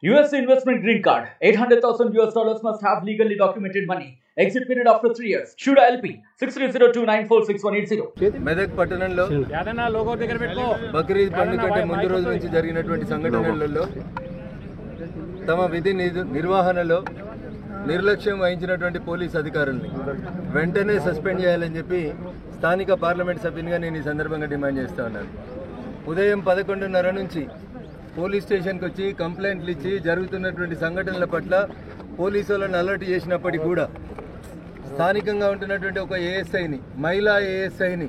US investment green card. $800,000 must have legally documented money. Exit period after 3 years. Shuda LP 6302946180. Medak పట్టణంలో బక్రీద్ పండుగ కంటే ముందు రోజు నుంచి జరిగినటువంటి సంఘటనలలో తమ విధి నిర్వహణలో నిర్లక్ష్యం వహించినటువంటి పోలీస్ అధికారుల్ని వెంటనే సస్పెండ్ చేయాలని చెప్పి స్థానిక పార్లమెంట్ సభ్యునిగా నేను ఈ సందర్భంగా డిమాండ్ చేస్తా ఉన్నాను. ఉదయం 11:30 నుంచి పోలీస్ స్టేషన్కి వచ్చి కంప్లైంట్లు ఇచ్చి జరుగుతున్నటువంటి సంఘటనల పట్ల పోలీసు వాళ్ళని అలర్ట్ చేసినప్పటికీ కూడా స్థానికంగా ఉంటున్నటువంటి ఒక ఏఎస్ఐని, మహిళా ఏఎస్ఐని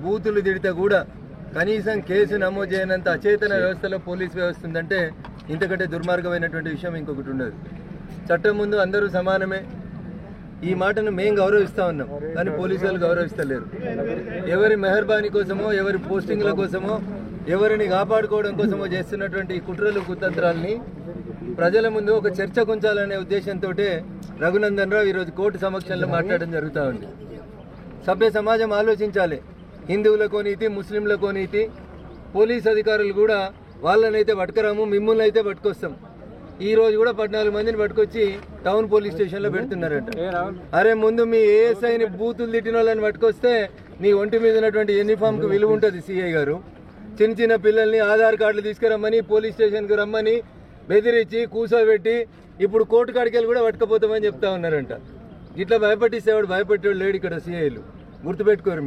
బూతులు తిడితే కూడా కనీసం కేసు నమోదు చేయనంత అచేతన వ్యవస్థలో పోలీస్ వ్యవస్థ ఉందంటే ఇంతకంటే దుర్మార్గమైనటువంటి విషయం ఇంకొకటి ఉండదు. చట్టం ముందు అందరూ సమానమే. ఈ మాటను మేము గౌరవిస్తూ ఉన్నాం, కానీ పోలీసు వాళ్ళు గౌరవిస్తలేరు. ఎవరి మెహర్బానీ కోసమో, ఎవరి పోస్టింగ్ల కోసమో, ఎవరిని కాపాడుకోవడం కోసమో చేస్తున్నటువంటి కుట్రలు కుతంత్రాలని ప్రజల ముందు ఒక చర్చ ఉంచాలనే ఉద్దేశంతో రఘునందన్ రావు ఈరోజు కోర్టు సమక్షంలో మాట్లాడడం జరుగుతూ ఉంది. సభ్య సమాజం ఆలోచించాలి. హిందువులకో నీతి, ముస్లింలకో నీతి. పోలీస్ అధికారులు కూడా వాళ్ళనైతే పట్టుకురాము, మిమ్మల్ని అయితే పట్టుకొస్తాం. ఈ రోజు కూడా 14 మందిని పట్టుకొచ్చి టౌన్ పోలీస్ స్టేషన్లో పెడుతున్నారంట. అరే ముందు మీ ఏఎస్ఐని బూతులు తిట్టిన వాళ్ళని పట్టుకొస్తే నీ ఒంటి మీద ఉన్నటువంటి యూనిఫామ్కి విలువ ఉంటుంది. సిఐ గారు చిన్న చిన్న పిల్లల్ని ఆధార్ కార్డులు తీసుకురమ్మని పోలీస్ స్టేషన్కి రమ్మని బెదిరించి కూర్చోబెట్టి ఇప్పుడు కోర్టు కాడికెళ్ళి కూడా పట్టుకపోతామని చెప్తా ఉన్నారంట. ఇట్లా భయపట్టిస్తే వాడు భయపెట్టేవాడు లేడు ఇక్కడ. సిఐలు గుర్తుపెట్టుకోరు.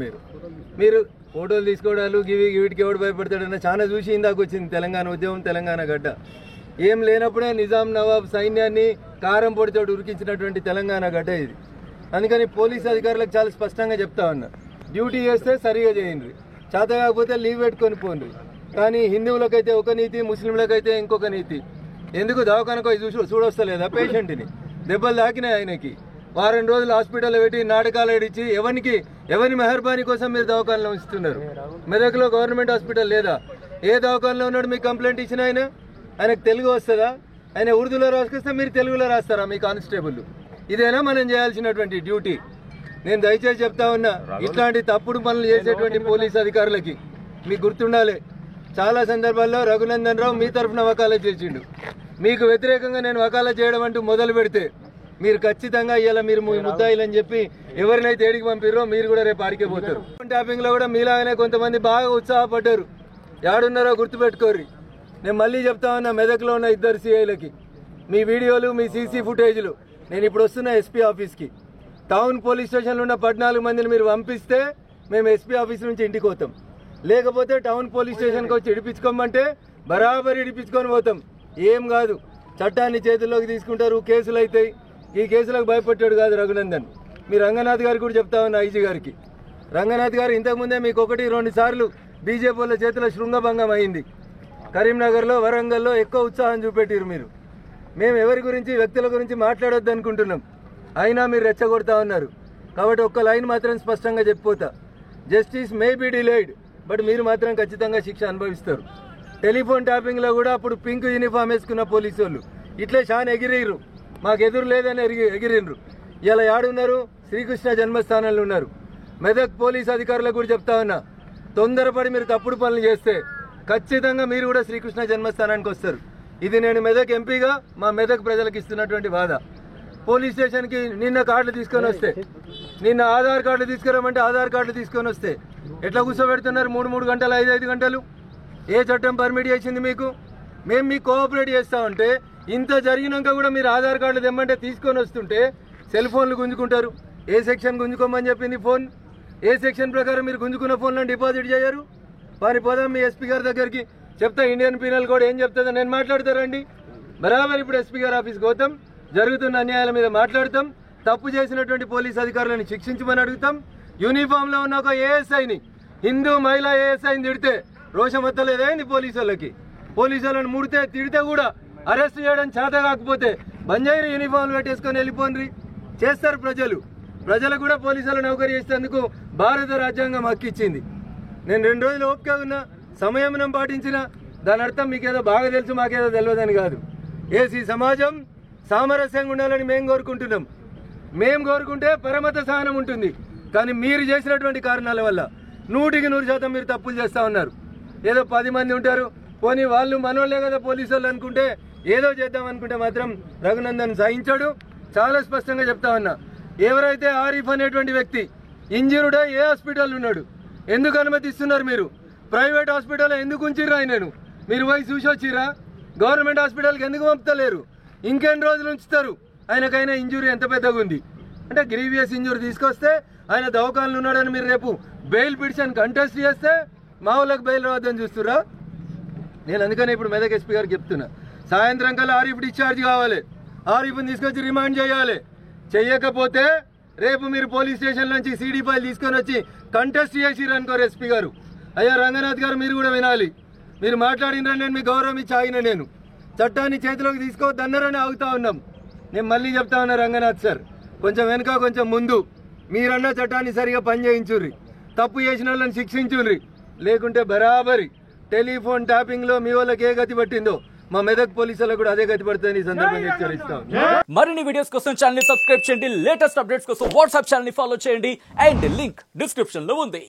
మీరు ఫోటోలు తీసుకోవడాలు వీటికి ఎవడు భయపడతాడన్న చాలా చూసి ఇందాక వచ్చింది తెలంగాణ ఉద్యమం, తెలంగాణ గడ్డ. ఏం లేనప్పుడే నిజాం నవాబ్ సైన్యాన్ని కారం పొడితోటి ఉరికించినటువంటి తెలంగాణ గడ్డ ఇది. అందుకని పోలీస్ అధికారులకు చాలా స్పష్టంగా చెప్తా ఉన్నా, డ్యూటీ చేస్తే సరిగా చేయండి, చేత కాకపోతే లీవ్ పెట్టుకొని పోండి. కానీ హిందువులకైతే ఒక నీతి, ముస్లింలకైతే ఇంకొక నీతి. ఎందుకు దవాఖానకు చూడొస్తలేదా పేషెంట్ని? దెబ్బలు తాకినాయి ఆయనకి. వారం రోజులు హాస్పిటల్లో పెట్టి నాటకాలు ఏడిచి ఎవరి మెహర్బానీ కోసం మీరు దవాఖానలో ఉంచుతున్నారు? మెదక్లో గవర్నమెంట్ హాస్పిటల్ లేదా? ఏ దవాఖానలో ఉన్నాడు మీకు కంప్లైంట్ ఇచ్చిన ఆయనకు తెలుగు వస్తుందా? ఆయన ఉర్దూలో రాసుకొస్తే మీరు తెలుగులో రాస్తారా మీ కానిస్టేబుల్? ఇదేనా మనం చేయాల్సినటువంటి డ్యూటీ? నేను దయచేసి చెప్తా ఉన్నా, ఇట్లాంటి తప్పుడు పనులు చేసేటువంటి పోలీస్ అధికారులకి మీకు గుర్తుండాలి. చాలా సందర్భాల్లో రఘునందన్ రావు మీ తరఫున వకాలత్ చేసిండు. మీకు వ్యతిరేకంగా నేను వకాలత్ చేయడం అంటూ మొదలు పెడితే మీరు ఖచ్చితంగా ఇవాళ మీరు ముద్దాయిలని చెప్పి ఎవరినైతే ఏడికి పంపిరో మీరు కూడా రేపు ఆడికే పోతారు. ట్యాపింగ్లో కూడా మీలాగానే కొంతమంది బాగా ఉత్సాహపడ్డారు. యాడున్నారో గుర్తుపెట్టుకోర్రి. నేను మళ్ళీ చెప్తా ఉన్నా, మెదక్లో ఉన్న 2 సిఐలకి మీ వీడియోలు, మీ సీసీ ఫుటేజ్లు నేను ఇప్పుడు వస్తున్న ఎస్పీ ఆఫీస్కి, టౌన్ పోలీస్ స్టేషన్లో ఉన్న 14 మందిని మీరు పంపిస్తే మేము ఎస్పీ ఆఫీస్ నుంచి ఇంటికి పోతాం. లేకపోతే టౌన్ పోలీస్ స్టేషన్కి వచ్చి ఇడిపించుకోమంటే బరాబరి ఇడిపించుకొని పోతాం. ఏం కాదు, చట్టాన్ని చేతుల్లోకి తీసుకుంటారు, కేసులు అవుతాయి. ఈ కేసులకు భయపడ్డాడు కాదు రఘునందన్. మీ రంగనాథ్ గారికి కూడా చెప్తా ఉన్నా, ఐజీ గారికి. రంగనాథ్ గారు ఇంతకుముందే మీకు 1-2 సార్లు బీజేపీ వాళ్ళ చేతిలో శృంగభంగం అయింది. కరీంనగర్లో, వరంగల్లో ఎక్కువ ఉత్సాహం చూపెట్టారు మీరు. మేము ఎవరి గురించి, వ్యక్తుల గురించి మాట్లాడొద్దు అనుకుంటున్నాం, అయినా మీరు రెచ్చగొడతా ఉన్నారు. కాబట్టి ఒక్క లైన్ మాత్రం స్పష్టంగా చెప్పిపోతా, justice may be delayed, but మీరు మాత్రం ఖచ్చితంగా శిక్ష అనుభవిస్తారు. టెలిఫోన్ ట్యాపింగ్లో కూడా అప్పుడు పింక్ యూనిఫామ్ వేసుకున్న పోలీసు వాళ్ళు ఇట్లే చాలా ఎగిరిర్రు, మాకు ఎదురు లేదని ఎగిరినరు. ఇలా యాడున్నారు? శ్రీకృష్ణ జన్మస్థానంలో ఉన్నారు. మెదక్ పోలీస్ అధికారులకు కూడా చెప్తా ఉన్నా, తొందరపడి మీరు తప్పుడు పనులు చేస్తే ఖచ్చితంగా మీరు కూడా శ్రీకృష్ణ జన్మస్థానానికి వస్తారు. ఇది నేను మెదక్ ఎంపీగా మా మెదక్ ప్రజలకు ఇస్తున్నటువంటి బాధ. పోలీస్ స్టేషన్కి నిన్న కార్డులు తీసుకొని వస్తే, నిన్న ఆధార్ కార్డులు తీసుకురామంటే ఆధార్ కార్డులు తీసుకొని వస్తే ఎట్లా కూర్చోబెడుతున్నారు? 3 గంటలు, 5 గంటలు. ఏ చట్టం పర్మిట్ చేసింది మీకు? మేము మీకు కోఆపరేట్ చేస్తా ఉంటే, ఇంత జరిగినాక కూడా మీరు ఆధార్ కార్డులు తెమ్మంటే తీసుకొని వస్తుంటే సెల్ ఫోన్లు గుంజుకుంటారు. ఏ సెక్షన్ గుంజుకోమని చెప్పింది ఫోన్? ఏ సెక్షన్ ప్రకారం మీరు గుంజుకున్న ఫోన్లను డిపాజిట్ చేయరు? వారి పోదాం మీ ఎస్పీ గారి దగ్గరికి, చెప్తా ఇండియన్ పీనల్ కోడ్ ఏం చెప్తుందో నేను మాట్లాడతారండి. బరాబర్ ఇప్పుడు ఎస్పీ గారి ఆఫీస్కి పోతాం, జరుగుతున్న అన్యాయాల మీద మాట్లాడతాం, తప్పు చేసినటువంటి పోలీస్ అధికారులను శిక్షించమని అడుగుతాం. యూనిఫామ్లో ఉన్న ఒక ఏఎస్ఐని, హిందూ మహిళా ఏఎస్ఐని తిడితే రోషం వత్తలేదేంది పోలీసు వాళ్ళకి? పోలీసు వాళ్ళని తిడితే కూడా అరెస్ట్ చేయడం చేత కాకపోతే బంజాయిని యూనిఫామ్లు పెట్టేసుకొని వెళ్ళిపోండి. చేస్తారు ప్రజలు కూడా పోలీసు వాళ్ళని నౌకరీ చేసేందుకు భారత రాజ్యాంగం హక్కిచ్చింది. నేను 2 రోజులు ఓపిక ఉన్నా, సంయమనం పాటించిన, దాని అర్థం మీకేదో బాగా తెలుసు మాకేదో తెలియదని కాదు. ఏసీ సమాజం సామరస్యంగా ఉండాలని మేము కోరుకుంటున్నాం. మేము కోరుకుంటే పరమత సహనం ఉంటుంది. కానీ మీరు చేసినటువంటి కారణాల వల్ల 100% మీరు తప్పులు చేస్తూ ఉన్నారు. ఏదో 10 మంది ఉంటారు, పోనీ వాళ్ళు మనోళ్లే కదా పోలీసు వాళ్ళు అనుకుంటే ఏదో చేద్దాం అనుకుంటే మాత్రం రఘునందన్ సహించాడు. చాలా స్పష్టంగా చెప్తా ఉన్నా, ఎవరైతే ఆరిఫ్ అనేటువంటి వ్యక్తి ఇంజూర్డ్ ఏ హాస్పిటల్ ఉన్నాడు, ఎందుకు అనుమతిస్తున్నారు మీరు? ప్రైవేట్ హాస్పిటల్ ఎందుకు ఉంచిర్రా ఆయనను? మీరు పోయి చూసి వచ్చిర్రా? గవర్నమెంట్ హాస్పిటల్కి ఎందుకు పంపుతలేరు? ఇంకెన్ని రోజులు ఉంచుతారు? ఆయనకైనా ఇంజురీ ఎంత పెద్దగా ఉంది అంటే గ్రీవియస్ ఇంజురీ తీసుకొస్తే ఆయన దవాఖానలో ఉన్నాడని మీరు రేపు బెయిల్ పిటిషన్ కంటెస్ట్ చేస్తే మా వాళ్ళకి బెయిల్ రావద్దని చూస్తురా? నేను అందుకని ఇప్పుడు మెదక్ ఎస్పీ గారికి చెప్తున్నా, సాయంత్రం కల్లా ఆరిఫ్ డిశ్చార్జ్ కావాలి, ఆరిఫ్ని తీసుకొచ్చి రిమాండ్ చేయాలి. చెయ్యకపోతే రేపు మీరు పోలీస్ స్టేషన్ నుంచి సీడీ ఫైల్ తీసుకొని వచ్చి కంటెస్ట్ చేసిర్రు అనుకోరు ఎస్పీ గారు. అయ్యా రంగనాథ్ గారు, మీరు కూడా వినాలి. మీరు మాట్లాడిన నేను మీ గౌరవం ఇచ్చి ఆగిన, నేను చట్టాన్ని చేతిలోకి తీసుకోవద్దన్నారని ఆగుతా ఉన్నాం. నేను మళ్ళీ చెప్తా ఉన్నా రంగనాథ్ సార్, కొంచెం వెనుక కొంచెం ముందు మీరన్న చట్టాన్ని సరిగా పనిచేయించుర్రి, తప్పు చేసిన వాళ్ళని శిక్షించుర్రి. లేకుంటే బరాబరి టెలిఫోన్ ట్యాపింగ్లో మీ వాళ్ళకి ఏ గతి పట్టిందో మా మెదక్ పోలీసులకు కూడా అదే గతి పడుతుందని ఈ సందర్భంగా హెచ్చరిస్తాం. మరిన్ని వీడియోస్ కోసం ఛానల్ ని సబ్స్క్రైబ్ చేయండి, లేటెస్ట్ అప్డేట్స్ కోసం వాట్సాప్ ఛానల్ ని ఫాలో చేయండి, అండ్ లింక్ డిస్క్రిప్షన్ లో ఉంది.